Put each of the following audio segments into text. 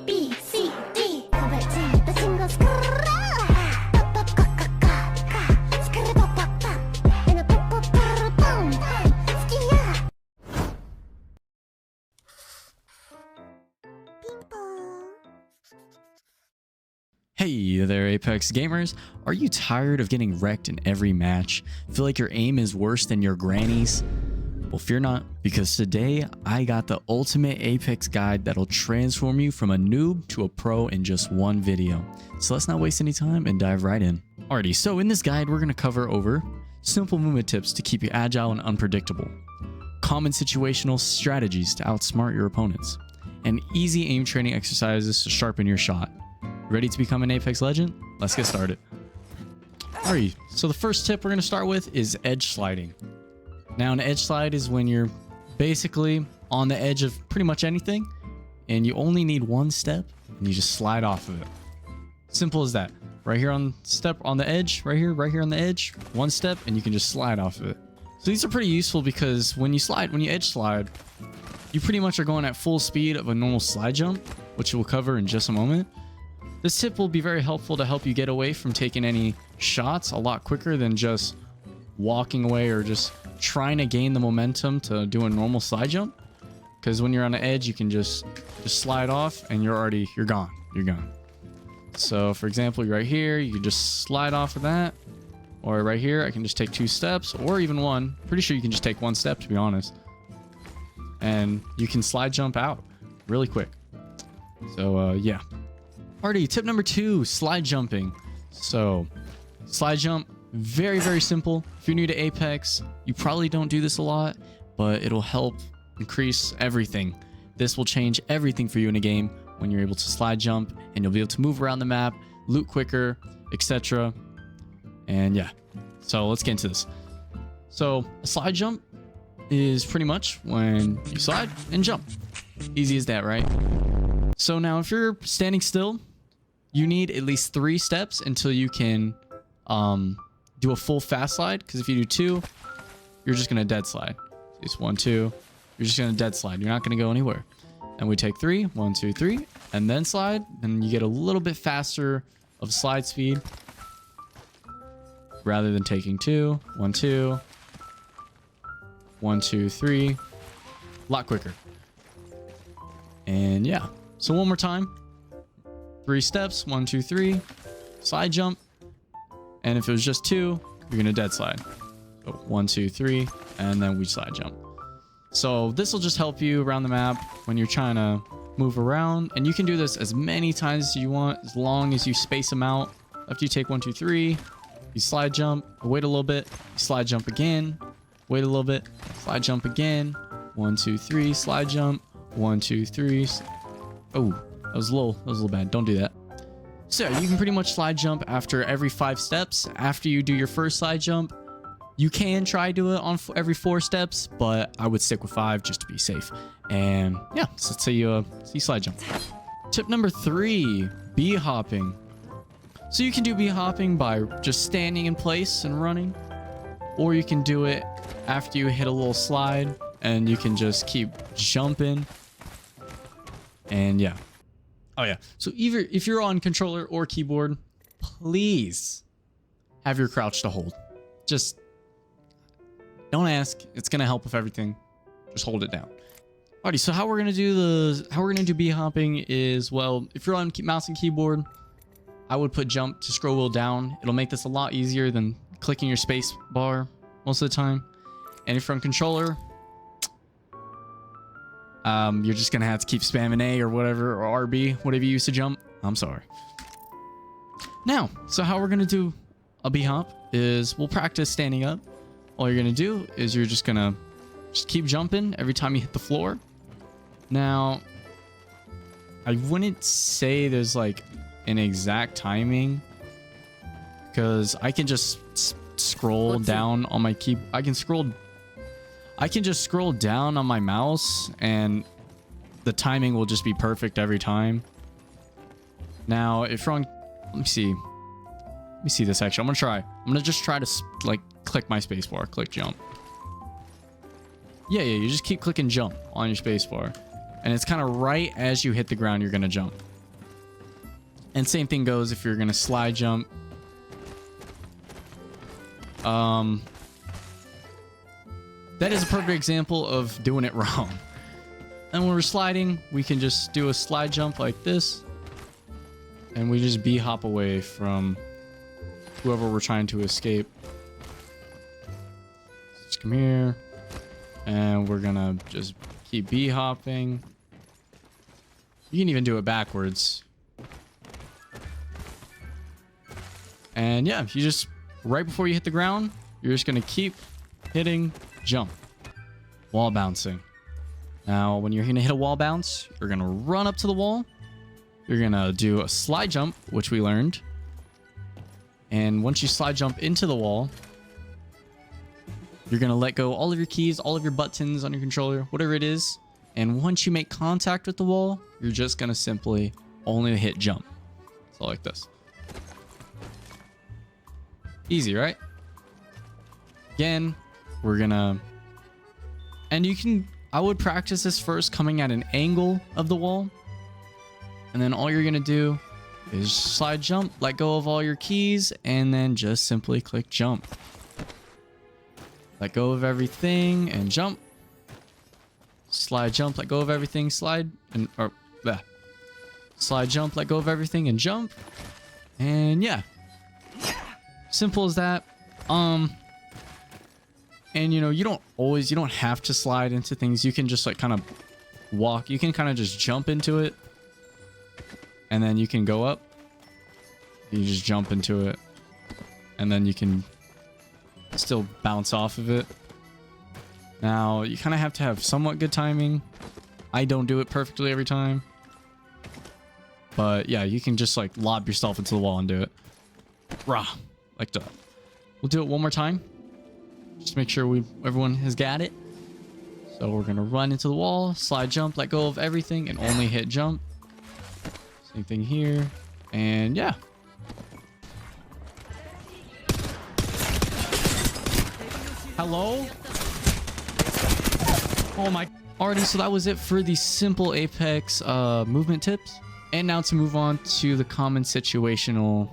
B, C, D. the single Hey there, Apex gamers. Are you tired of getting wrecked in every match? Feel like your aim is worse than your granny's? Well, fear not, because today I got the ultimate Apex guide that'll transform you from a noob to a pro in just one video. So let's not waste any time and dive right in. Alrighty, so in this guide, we're going to cover over simple movement tips to keep you agile and unpredictable, common situational strategies to outsmart your opponents, and easy aim training exercises to sharpen your shot. Ready to become an Apex legend? Let's get started. Alright, so the first tip we're going to start with is edge sliding. Now, an edge slide is when you're basically on the edge of pretty much anything, and you only need one step, and you just slide off of it. Simple as that. Right here on step on the edge, right here on the edge, one step, and you can just slide off of it. So these are pretty useful because when you edge slide, you pretty much are going at full speed of a normal slide jump, which we'll cover in just a moment. This tip will be very helpful to help you get away from taking any shots a lot quicker than just walking away or just trying to gain the momentum to do a normal slide jump. Because when you're on the edge, you can just slide off and you're gone. You're gone. So for example, right here, you can just slide off of that. Or right here, I can just take 2 steps or even one. Pretty sure you can just take 1 step, to be honest. And you can slide jump out really quick. So yeah. Alrighty, tip number 2, slide jumping. So, slide jump, very, very simple. If you're new to Apex, you probably don't do this a lot, but it'll help increase everything. This will change everything for you in a game when you're able to slide jump, and you'll be able to move around the map, loot quicker, etc. And yeah, so let's get into this. So, a slide jump is pretty much when you slide and jump. Easy as that, right? So now if you're standing still, you need at least 3 steps until you can do a full fast slide. Because if you do 2, you're just going to dead slide. It's 1, 2. You're just going to dead slide. You're not going to go anywhere. And we take 3, 1, 2, 3, and then slide. And you get a little bit faster of slide speed rather than taking 2, 1, 2, 1, 2, 3. A lot quicker. And yeah. So one more time. 3 steps, 1, 2, 3, slide jump. And if it was just 2, you're gonna dead slide. So 1, 2, 3, and then we slide jump. So this will just help you around the map when you're trying to move around. And you can do this as many times as you want, as long as you space them out. After you take 1, 2, 3, you slide jump, wait a little bit, you slide jump again, wait a little bit, slide jump again, 1, 2, 3, slide jump, 1, 2, 3. Oh. That was a little bad. Don't do that. So you can pretty much slide jump after every 5 steps. After you do your first slide jump, you can try to do it on every 4 steps, but I would stick with 5 just to be safe. And yeah, so let's say you slide jump. Tip number 3, bee hopping. So you can do bee hopping by just standing in place and running, or you can do it after you hit a little slide and you can just keep jumping. And yeah. Oh yeah, so either if you're on controller or keyboard, please have your crouch to hold. Just don't ask. It's gonna help with everything. Just hold it down. Alrighty, so how we're gonna do bee hopping is, well, if you're on mouse and keyboard, I would put jump to scroll wheel down. It'll make this a lot easier than clicking your space bar most of the time. And if you're on controller, you're just gonna have to keep spamming A or whatever, or RB, whatever you use to jump. I'm sorry. Now, so how we're gonna do a bee hop is we'll practice standing up. All you're gonna do is you're just gonna keep jumping every time you hit the floor. Now, I wouldn't say there's like an exact timing, because I can just scroll down on my key. I can just scroll down on my mouse and the timing will just be perfect every time. Now, if you're on, let me see this actually. I'm gonna just try to like click my spacebar, click jump. Yeah, you just keep clicking jump on your spacebar. And it's kind of right as you hit the ground, you're gonna jump. And same thing goes if you're gonna slide jump. That is a perfect example of doing it wrong. And when we're sliding, we can just do a slide jump like this. And we just B-hop away from whoever we're trying to escape. Just come here. And we're gonna just keep B-hopping. You can even do it backwards. And yeah, you just, right before you hit the ground, you're just gonna keep hitting jump while bouncing. Now, when you're gonna hit a wall bounce, you're gonna run up to the wall. You're gonna do a slide jump, which we learned. And once you slide jump into the wall, you're gonna let go all of your keys, all of your buttons on your controller, whatever it is. And once you make contact with the wall, you're just gonna simply only hit jump. So like this. Easy, right? Again, we're gonna... And you can... I would practice this first coming at an angle of the wall. And then all you're gonna do is slide jump, let go of all your keys, and then just simply click jump. Let go of everything and jump. Slide jump, let go of everything, slide, and... or... bleh. Slide jump, let go of everything, and jump. And yeah. Simple as that. And you know, you don't have to slide into things. You can just like kind of walk. You can kind of just jump into it. And then you can go up. You just jump into it. And then you can still bounce off of it. Now, you kind of have to have somewhat good timing. I don't do it perfectly every time. But yeah, you can just like lob yourself into the wall and do it. Rah. Like that. We'll do it one more time. Just make sure everyone has got it. So we're gonna run into the wall, slide jump, let go of everything, and only hit jump. Same thing here. And yeah. Hello? Oh my. Alrighty, so that was it for the simple Apex movement tips. And now to move on to the common situational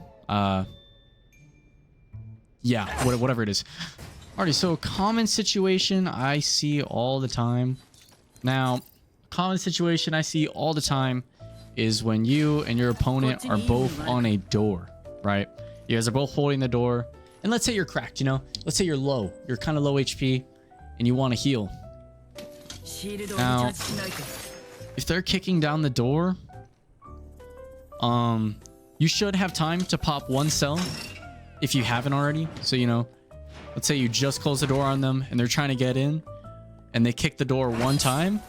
yeah, whatever it is. Alrighty, so common situation I see all the time. Now, common situation I see all the time is when you and your opponent are both on a door, right? You guys are both holding the door. And let's say you're cracked, you know? Let's say you're low. You're kind of low HP and you want to heal. Now, if they're kicking down the door, you should have time to pop one cell if you haven't already. So, you know, let's say you just close the door on them and they're trying to get in and they kick the door one time.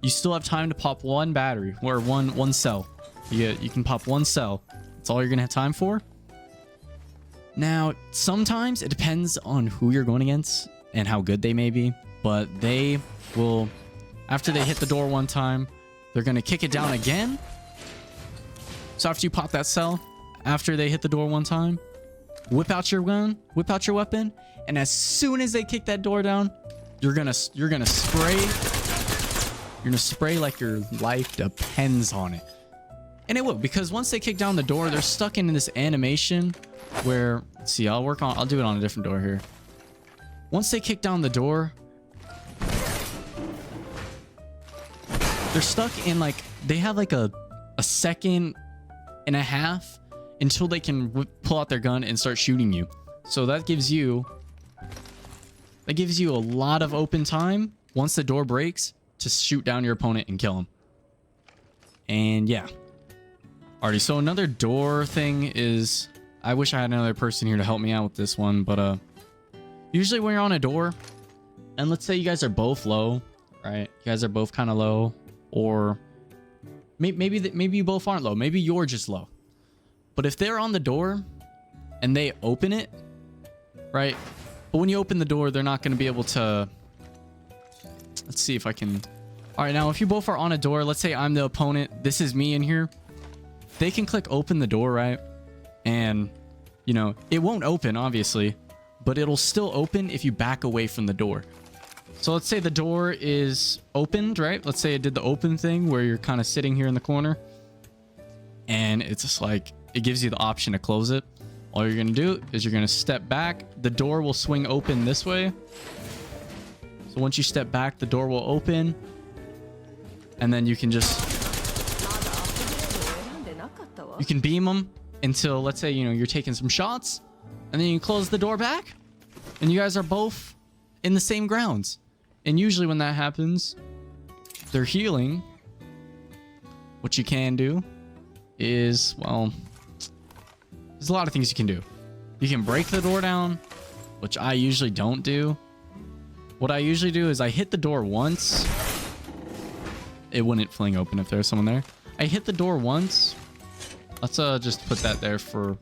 You still have time to pop one battery or one cell. You can pop one cell. That's all you're going to have time for. Now, sometimes it depends on who you're going against and how good they may be, but they will, after they hit the door one time, they're going to kick it down again. So after you pop that cell, after they hit the door one time, whip out your gun, whip out your weapon, and as soon as they kick that door down, you're gonna spray. You're gonna spray like your life depends on it. And it will, because once they kick down the door, they're stuck in this animation where, let's see, I'll do it on a different door here. Once they kick down the door, they're stuck in like, they have like a second and a half until they can pull out their gun and start shooting you. So that gives you a lot of open time once the door breaks to shoot down your opponent and kill him. And yeah. Alrighty, so another door thing is, I wish I had another person here to help me out with this one, but usually when you're on a door, and let's say you guys are both low, right? You guys are both kind of low, or maybe you both aren't low. Maybe you're just low. But if they're on the door and they open it, right? But when you open the door, they're not going to be able to... Let's see if I can... All right, now if you both are on a door, let's say I'm the opponent. This is me in here. They can click open the door, right? And, you know, it won't open, obviously, but it'll still open if you back away from the door. So let's say the door is opened, right? Let's say it did the open thing where you're kind of sitting here in the corner. and it's just like it gives you the option to close it. All you're gonna do is you're gonna step back. The door will swing open this way. So once you step back, the door will open, and then you can just beam them until, let's say, you know, you're taking some shots, and then you can close the door back, and you guys are both in the same grounds. And usually when that happens, they're healing. What you can do is, well, there's a lot of things you can do. You can break the door down, which I usually don't do. What I usually do is I hit the door once. It wouldn't fling open if there was someone there. I hit the door once. Let's just put that there for...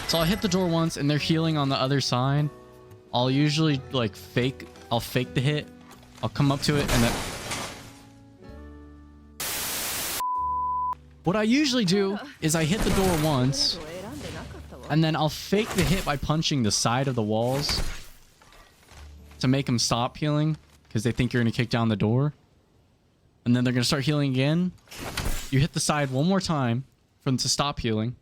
So I'll hit the door once and they're healing on the other side. I'll usually like I'll fake the hit. I'll come up to it and then... What I usually do is I hit the door once and then I'll fake the hit by punching the side of the walls to make them stop healing because they think you're going to kick down the door. And then they're going to start healing again. You hit the side one more time for them to stop healing.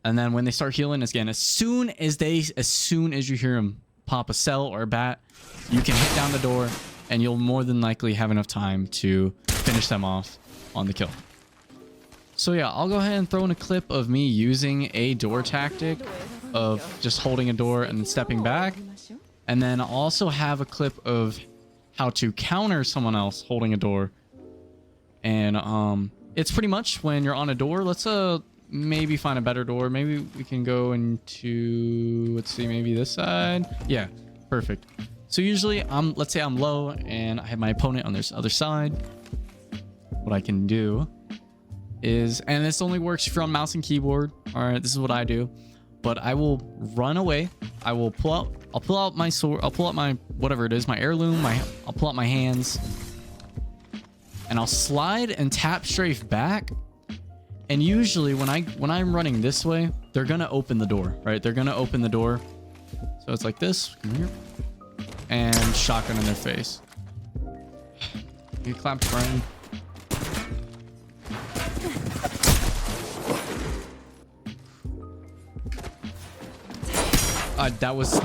And then when they start healing again, as soon as you hear them pop a cell or a bat, you can hit down the door and you'll more than likely have enough time to finish them off on the kill. So yeah, I'll go ahead and throw in a clip of me using a door tactic of just holding a door and then stepping back. And then I'll also have a clip of how to counter someone else holding a door. And it's pretty much when you're on a door. Let's maybe find a better door. Maybe we can go into, let's see, maybe this side. Yeah, perfect. So usually let's say I'm low and I have my opponent on this other side. What I can do is, and this only works if you're on mouse and keyboard. All right, this is what I do. But I will run away. I'll pull out my sword. I'll pull out my, whatever it is, my heirloom. I'll pull out my hands. And I'll slide and tap strafe back. And usually when I'm running this way, they're going to open the door, right? They're going to open the door. So it's like this. Come here. And shotgun in their face. You clapped, Brian. That was...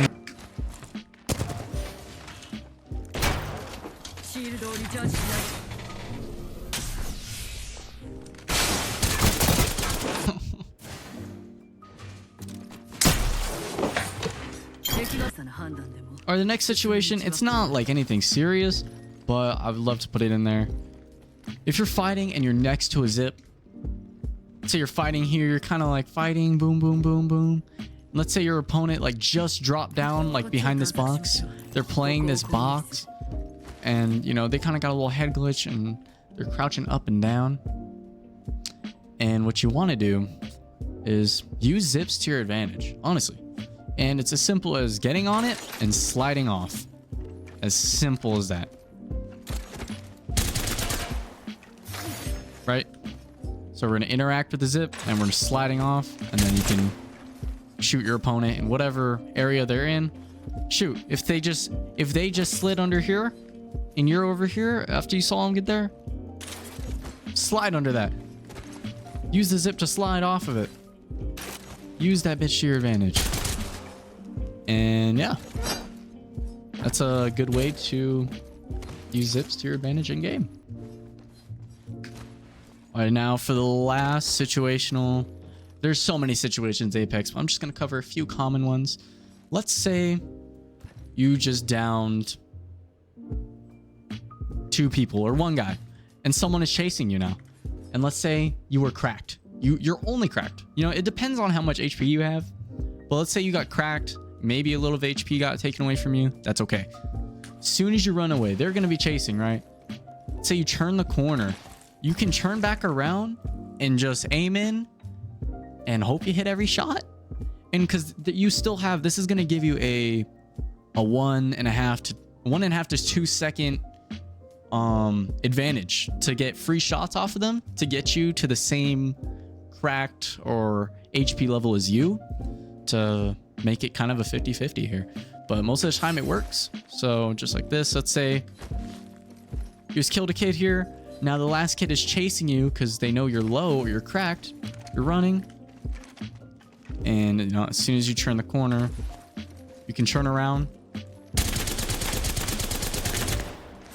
Or the next situation, it's not like anything serious, but I would love to put it in there. If you're fighting and you're next to a zip, say you're fighting here, you're kind of like fighting, boom, boom, boom, boom. Let's say your opponent like just dropped down like behind this box. They're playing this box and, you know, they kind of got a little head glitch and they're crouching up and down. And what you want to do is use zips to your advantage, honestly. And it's as simple as getting on it and sliding off. As simple as that. Right? So we're going to interact with the zip and we're sliding off, and then you can shoot your opponent in whatever area they're in. Shoot. If they just slid under here and you're over here after you saw them get there, slide under that. Use the zip to slide off of it. Use that bitch to your advantage. And yeah, that's a good way to use zips to your advantage in game. All right, now for the last situational. There's so many situations Apex, but I'm just going to cover a few common ones. Let's say you just downed 2 people or 1 guy and someone is chasing you now. And let's say you were cracked. You're only cracked. You know, it depends on how much HP you have. But let's say you got cracked. Maybe a little of HP got taken away from you. That's okay. As soon as you run away, they're going to be chasing, right? Let's say you turn the corner. You can turn back around and just aim in and hope you hit every shot. And because you still have, this is going to give you a 1.5 to 2 second advantage to get free shots off of them to get you to the same cracked or HP level as you, to make it kind of a 50-50 here. but most of the time it works. So just like this, let's say you just killed a kid here. Now the last kid is chasing you because they know you're low or you're cracked. You're running. And you know, as soon as you turn the corner, you can turn around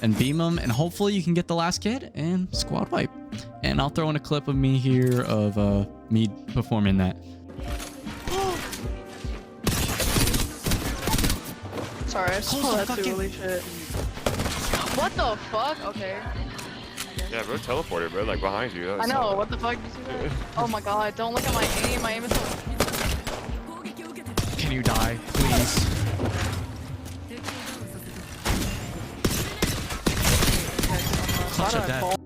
and beam them, and hopefully you can get the last kid and squad wipe. And I'll throw in a clip of me here of me performing that. Sorry, I saw that too. Holy shit. What the fuck? Okay. Yeah, bro, teleported, bro, like behind you. I know, what the fuck? Did you see that? Oh my god, don't look at my aim. My aim is so... Can you die, please? Clutch of death.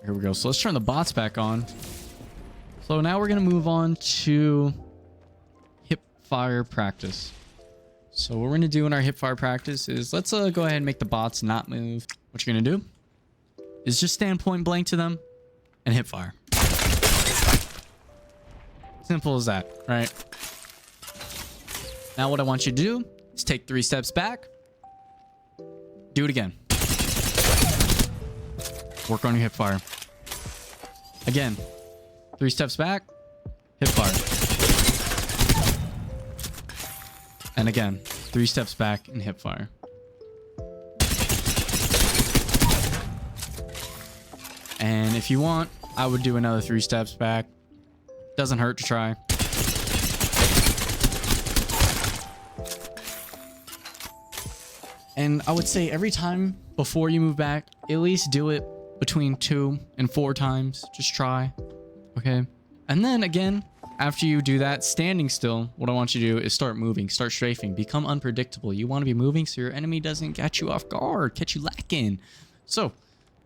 Here we go. So let's turn the bots back on. So now we're going to move on to hip fire practice. So what we're going to do in our hip fire practice is let's go ahead and make the bots not move. What you're going to do is just stand point blank to them and hip fire. Simple as that, right? Now what I want you to do is take 3 steps back. Do it again. Work on your hip fire. Again, 3 steps back, hip fire. And again, 3 steps back and hip fire. And if you want, I would do another 3 steps back. Doesn't hurt to try. And I would say every time before you move back, at least do it between 2 and 4 times. Just try. Okay. And then again, after you do that, standing still, what I want you to do is start moving, start strafing, become unpredictable. You want to be moving so your enemy doesn't catch you off guard, catch you lacking. So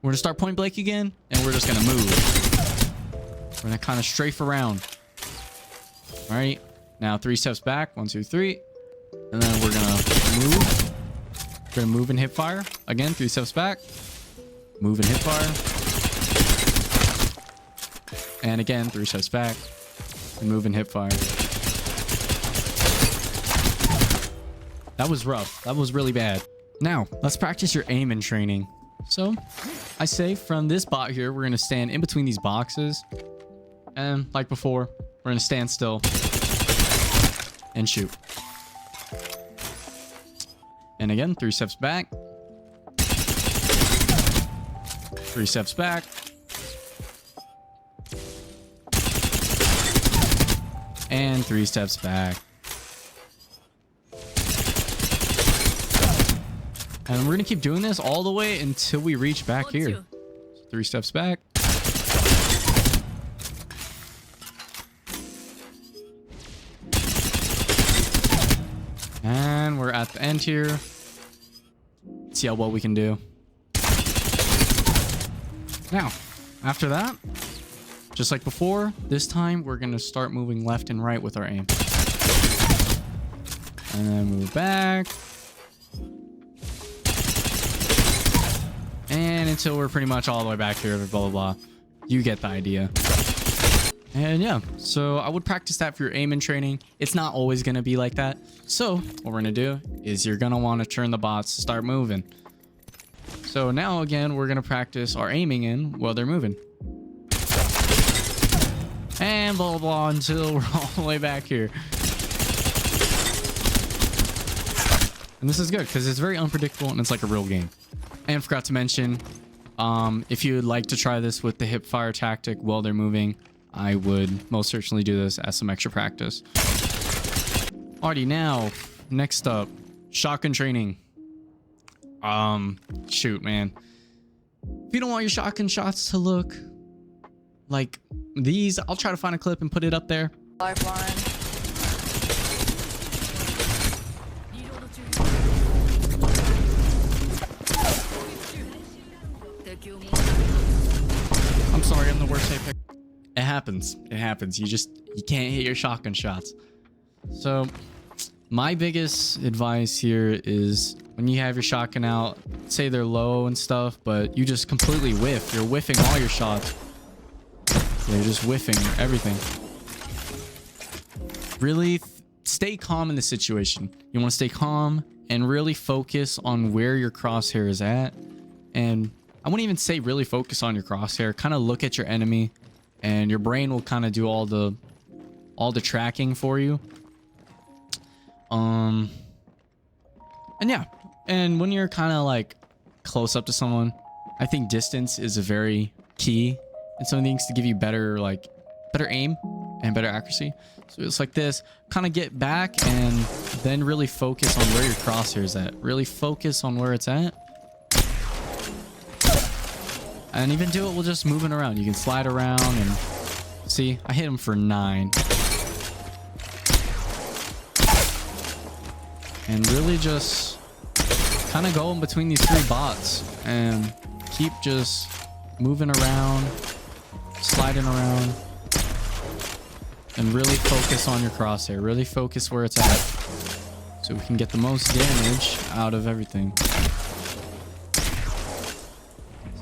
we're going to start point blank again, and we're just going to move. We're going to kind of strafe around. All right. Now 3 steps back. 1, 2, 3. And then we're going to move. We're going to move and hip fire. Again, 3 steps back. Move and hip fire. And again, 3 steps back. And move and hip fire. That was rough. That was really bad. Now, let's practice your aim and training. So, I say from this bot here, we're going to stand in between these boxes. And like before, we're going to stand still. And shoot. And again, 3 steps back. 3 steps back. And 3 steps back. And we're going to keep doing this all the way until we reach back here. 3 steps back. And we're at the end here. Let's see how well we can do. Now, after that, just like before, this time we're going to start moving left and right with our aim. And then move back. And until we're pretty much all the way back here, blah, blah, blah. You get the idea. And yeah, so I would practice that for your aim and training. It's not always going to be like that. So what we're going to do is you're going to want to turn the bots to start moving. So now again, we're going to practice our aiming in while they're moving. And blah, blah, blah, until we're all the way back here. And this is good because it's very unpredictable and it's like a real game. And forgot to mention, if you would like to try this with the hip fire tactic while they're moving, I would most certainly do this as some extra practice. Alrighty, now, next up, shotgun training. Shoot, man. If you don't want your shotgun shots to look like these, I'll try to find a clip and put it up there. Lifeline. I'm sorry, I'm the worst hit pick. It happens. It happens. You can't hit your shotgun shots. So my biggest advice here is when you have your shotgun out, say they're low and stuff, but you just completely whiff. You're whiffing all your shots. You're just whiffing everything. Really stay calm in the situation. You want to stay calm and really focus on where your crosshair is at. And I wouldn't even say really focus on your crosshair. Kind of look at your enemy, and your brain will kind of do all the tracking for you. And yeah, and when you're kind of like close up to someone, I think distance is a very key and some things to give you better aim and better accuracy. So it's like this, kind of get back and then really focus on where your crosshair is at. Really focus on where it's at. And even do it while just moving around. You can slide around and see, I hit him for 9. And really just kind of go in between these 3 bots and keep just moving around, sliding around, and really focus on your crosshair. Really focus where it's at so we can get the most damage out of everything.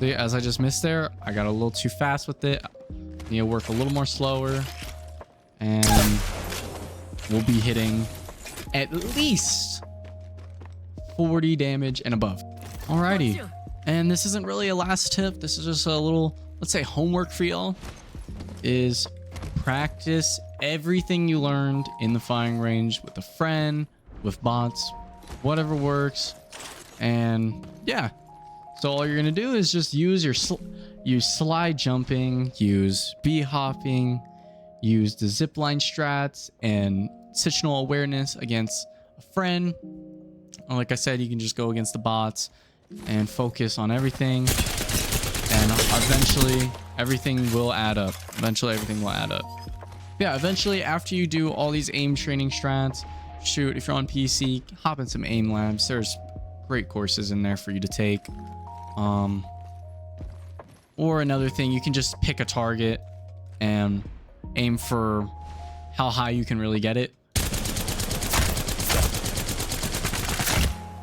See, as I just missed there, I got a little too fast with it. Need to work a little more slower, and we'll be hitting at least 40 damage and above. Alrighty. And this isn't really a last tip. This is just a little, let's say, homework for y'all. Is practice everything you learned in the firing range with a friend, with bots, whatever works. And yeah, so all you're gonna do is just use your use slide jumping, use bee hopping, use the zipline strats and situational awareness against a friend. Like I said, you can just go against the bots and focus on everything, and eventually everything will add up. Yeah, eventually after you do all these aim training strats, shoot, if you're on PC, hop in some aim labs. There's great courses in there for you to take. Or another thing, you can just pick a target and aim for how high you can really get it.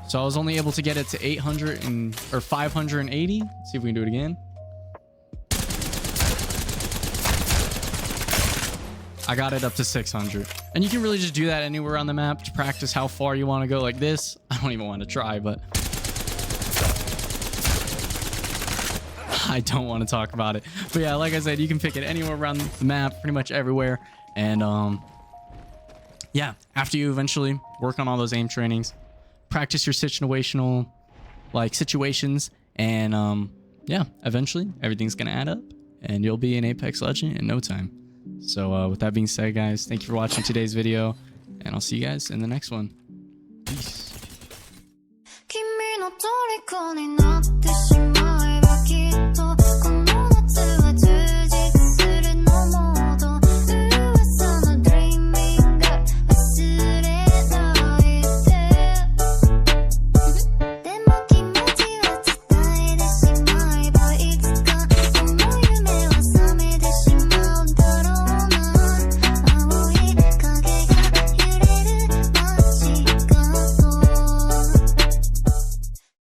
So I was only able to get it to 580. Let's see if we can do it again. I got it up to 600. And you can really just do that anywhere on the map to practice how far you want to go. Like this, I don't even want to try, but I don't want to talk about it. But yeah, like I said, you can pick it anywhere around the map, pretty much everywhere. And yeah, after you eventually work on all those aim trainings, practice your situational situations, and yeah, eventually everything's gonna add up and you'll be an Apex legend in no time. So with that being said, guys, thank you for watching today's video, and I'll see you guys in the next one. Peace.